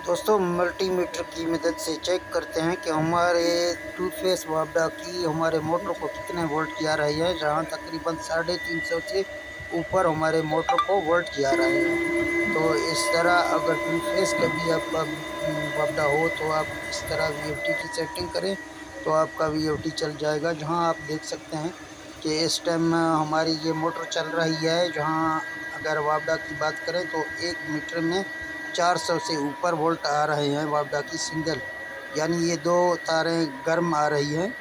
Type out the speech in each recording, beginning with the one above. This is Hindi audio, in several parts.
दोस्तों मल्टीमीटर की मदद से चेक करते हैं कि हमारे टू फेस वापडा की हमारे मोटर को कितने वोल्ट की आ रही है। जहां तकरीबन 350 से ऊपर हमारे मोटर को वोल्ट की आ रहे हैं। तो इस तरह अगर टू फेस का भी आपका वापडा हो तो आप इस तरह वीएफटी की सेटिंग करें तो आपका वीएफटी चल जाएगा। जहां आप देख सकते हैं कि इस टाइम हमारी ये मोटर चल रही है। जहां अगर वापडा की बात करें तो 1 मीटर में 400 से ऊपर वोल्ट आ रहे हैं वापडा की सिंगल, यानी ये दो तारें गर्म आ रही हैं।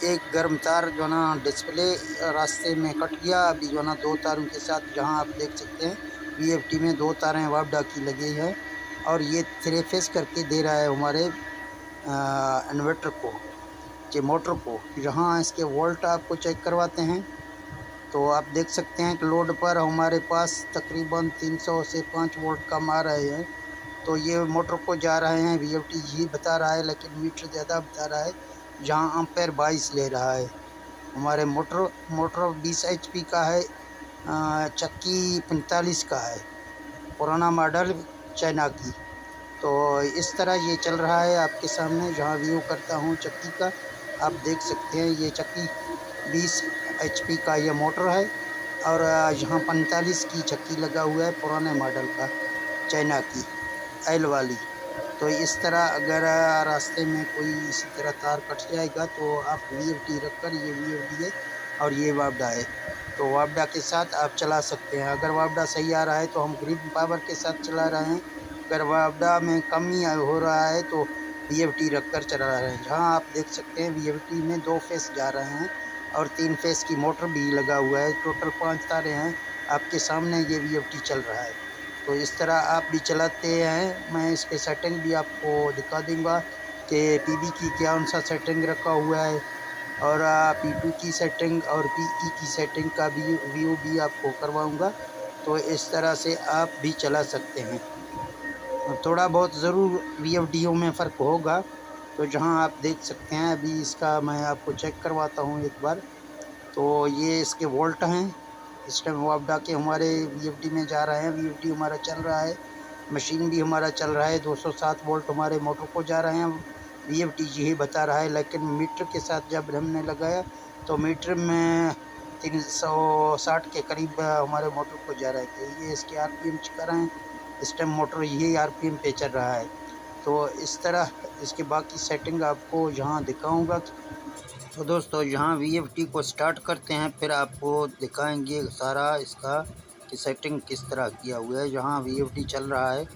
एक गर्म तार जो ना डिस्प्ले रास्ते में कट गया, अभी जो ना दो तारों के साथ जहां आप देख सकते हैं वीएफटी में दो तारें वापडा की लगी है और ये 3 फेस करके दे रहा है हमारे इन्वर्टर को, ये मोटर को। जहां इसके वोल्ट आपको चेक करवाते हैं तो आप देख सकते हैं कि लोड पर हमारे पास तकरीबन 300 से 5 वोल्ट कम आ रहे हैं। तो ये मोटर को जा रहे हैं, वीएफटी ही बता रहा है लेकिन मीटर ज़्यादा बता रहा है। जहां एम्पेयर 22 ले रहा है। हमारे मोटर 20 एचपी का है, चक्की 45 का है, पुराना मॉडल चाइना की। तो इस तरह ये चल रहा है आपके सामने। जहां व्यू करता हूं चक्की का, आप देख सकते हैं ये चक्की 20 एचपी का ये मोटर है और यहाँ 45 की चक्की लगा हुआ है, पुराने मॉडल का चाइना की एल वाली। तो इस तरह अगर रास्ते में कोई इसी तरह तार कट जाएगा तो आप वीएफटी रखकर, ये वीएफटी है और ये वापडा है, तो वापडा के साथ आप चला सकते हैं। अगर वापडा सही आ रहा है तो हम ग्रिड पावर के साथ चला रहे हैं। अगर वापडा में कमी हो रहा है तो वीएफटी रखकर चला रहे हैं। जहां आप देख सकते हैं वीएफटी में 2 फेस जा रहे हैं और 3 फेस की मोटर भी लगा हुआ है। टोटल 5 तारें हैं। आपके सामने ये वीएफटी चल रहा है। तो इस तरह आप भी चलाते हैं। मैं इसके सेटिंग भी आपको दिखा दूंगा कि पीबी की कौन सा सेटिंग रखा हुआ है और पी2 की सेटिंग और पीई की सेटिंग का भी व्यू भी आपको करवाऊंगा। तो इस तरह से आप भी चला सकते हैं। थोड़ा बहुत ज़रूर वीएफडीओ में फ़र्क होगा। तो जहां आप देख सकते हैं, अभी इसका मैं आपको चेक करवाता हूं एक बार। तो ये इसके वोल्ट हैं। इस टाइम वापडा के हमारे वीएफडी में जा रहे हैं, वीएफडी हमारा चल रहा है, मशीन भी हमारा चल रहा है। 207 वोल्ट हमारे मोटर को जा रहे हैं, वीएफडी यही बता रहा है। लेकिन मीटर के साथ जब हमने लगाया तो मीटर में 360 के करीब हमारे मोटर को जा रहा है। तो ये इसके आरपीएम चेक कर रहे हैं। इस टाइम मोटर यही आरपीएम पे चल रहा है। तो इस तरह इसके बाकी सेटिंग आपको यहाँ दिखाऊंगा। तो दोस्तों यहाँ वीएफटी को स्टार्ट करते हैं, फिर आपको दिखाएंगे सारा इसका कि सेटिंग किस तरह किया हुआ है। यहाँ वीएफटी चल रहा है,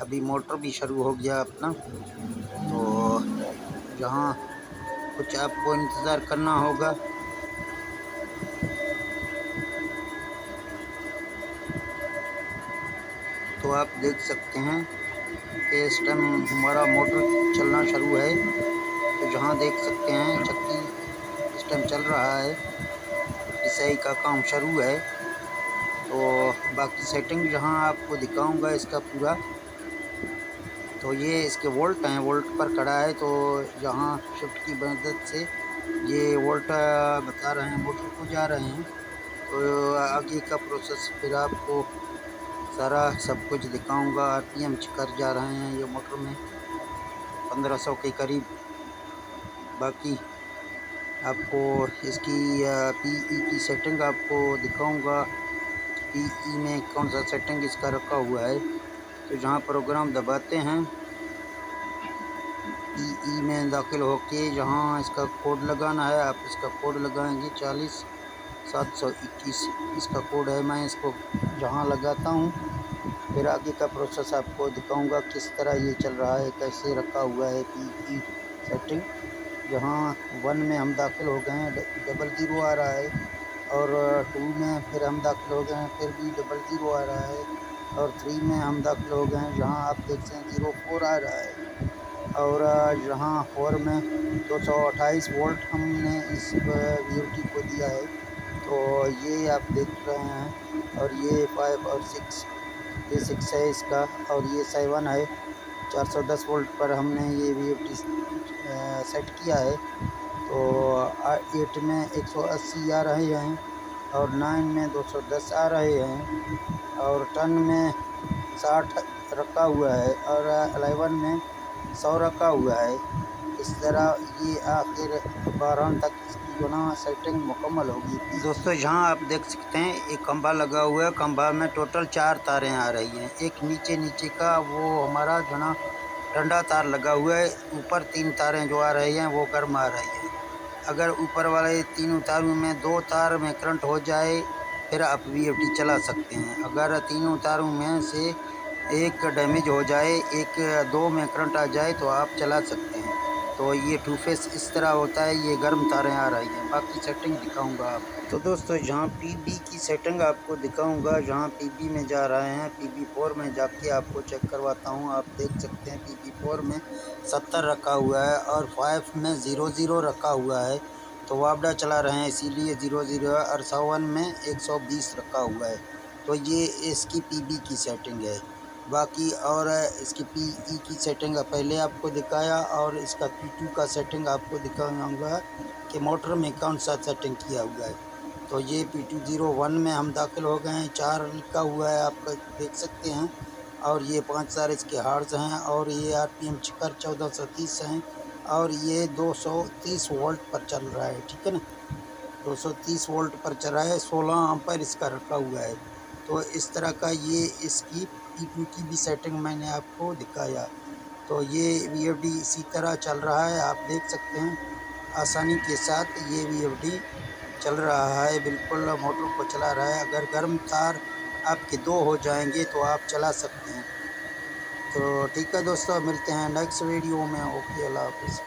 अभी मोटर भी शुरू हो गया अपना। तो यहाँ कुछ आपको इंतज़ार करना होगा। तो आप देख सकते हैं कि इस टाइम हमारा मोटर चलना शुरू है। तो जहाँ देख सकते हैं चक्की इस टाइम चल रहा है, पिसाई का काम शुरू है। तो बाकी सेटिंग जहां आपको दिखाऊंगा इसका पूरा। तो ये इसके वोल्ट हैं, वोल्ट पर खड़ा है। तो यहाँ शिफ्ट की मदद से ये वोल्ट बता रहे हैं, मोटर को जा रहे हैं। तो आगे का प्रोसेस फिर आपको सारा सब कुछ दिखाऊंगा। आरपीएम कर जा रहे हैं ये मोटर में 1500 के करीब। बाकी आपको इसकी पीई की सेटिंग आपको दिखाऊंगा, पीई में कौन सा सेटिंग इसका रखा हुआ है। तो जहाँ प्रोग्राम दबाते हैं, पीई में दाखिल होके जहाँ इसका कोड लगाना है, आप इसका कोड लगाएंगे 40721 इसका कोड है। मैं इसको जहाँ लगाता हूँ फिर आगे का प्रोसेस आपको दिखाऊंगा किस तरह ये चल रहा है, कैसे रखा हुआ है पीई सेटिंग। जहाँ 1 में हम दाखिल हो गए हैं, 00 आ रहा है और 2 में फिर हम दाखिल हो गए हैं, फिर भी 00 आ रहा है और 3 में हम दाखिल हो गए हैं, जहाँ आप देख सकते हैं 04 आ रहा है और यहाँ 4 में 228 वोल्ट हमने इस वीओटी को दिया है। तो ये आप देख रहे हैं और ये 5 और 6, ये 6 है इसका और ये 7 है। 410 वोल्ट पर हमने ये वीओटी सेट किया है। तो 8 में 180 आ रहे हैं और 9 में 210 आ रहे हैं और 10 में 60 रखा हुआ है और 11 में 100 रखा हुआ है। इस तरह ये आखिर 12 तक इसकी जो ना सेटिंग मुकम्मल होगी। दोस्तों यहाँ आप देख सकते हैं एक खंभा लगा हुआ है, खंभा में टोटल 4 तारें आ रही हैं। एक नीचे का वो हमारा जो ना ठंडा तार लगा हुआ है, ऊपर 3 तारें जो आ रही हैं वो गर्म आ रही हैं। अगर ऊपर वाले तीनों तारों में 2 तार में करंट हो जाए फिर आप VFD चला सकते हैं। अगर तीनों तारों में से एक डैमेज हो जाए, एक 2 में करंट आ जाए तो आप चला सकते हैं। तो ये 2 फेस इस तरह होता है। ये गर्म तारें आ रही हैं, बाकी सेटिंग दिखाऊंगा आपको। तो दोस्तों यहाँ PB की सेटिंग आपको दिखाऊंगा। जहाँ PB में जा रहे हैं, PB4 में जाके आपको चेक करवाता हूँ। आप देख सकते हैं PB4 में 70 रखा हुआ है और 5 में 00 रखा हुआ है। तो वापडा चला रहे हैं इसीलिए 00 है और 7 में 120 रखा हुआ है। तो ये इसकी PB की सेटिंग है। बाकी और इसकी PE की सेटिंग पहले आपको दिखाया और इसका P2 का सेटिंग आपको दिखाऊंगा कि मोटर में कौन सा सेटिंग किया हुआ है। तो ये P201 में हम दाखिल हो गए हैं। 4 लिखा हुआ है, आप देख सकते हैं। और ये 5000 इसके हार्स हैं और ये RPM शिखर 1430 हैं और ये 230 वोल्ट पर चल रहा है। ठीक है ना, 230 वोल्ट पर चल रहा है। 16 एम्पीयर इसका रखा हुआ है। तो इस तरह का ये इसकी P2 की भी सेटिंग मैंने आपको दिखाया। तो ये VFD इसी तरह चल रहा है, आप देख सकते हैं आसानी के साथ ये VFD चल रहा है, बिल्कुल मोटर को चला रहा है। अगर गर्म तार आपके 2 हो जाएंगे तो आप चला सकते हैं। तो ठीक है दोस्तों, मिलते हैं नेक्स्ट वीडियो में। ओके, अल्लाह हाफिज़।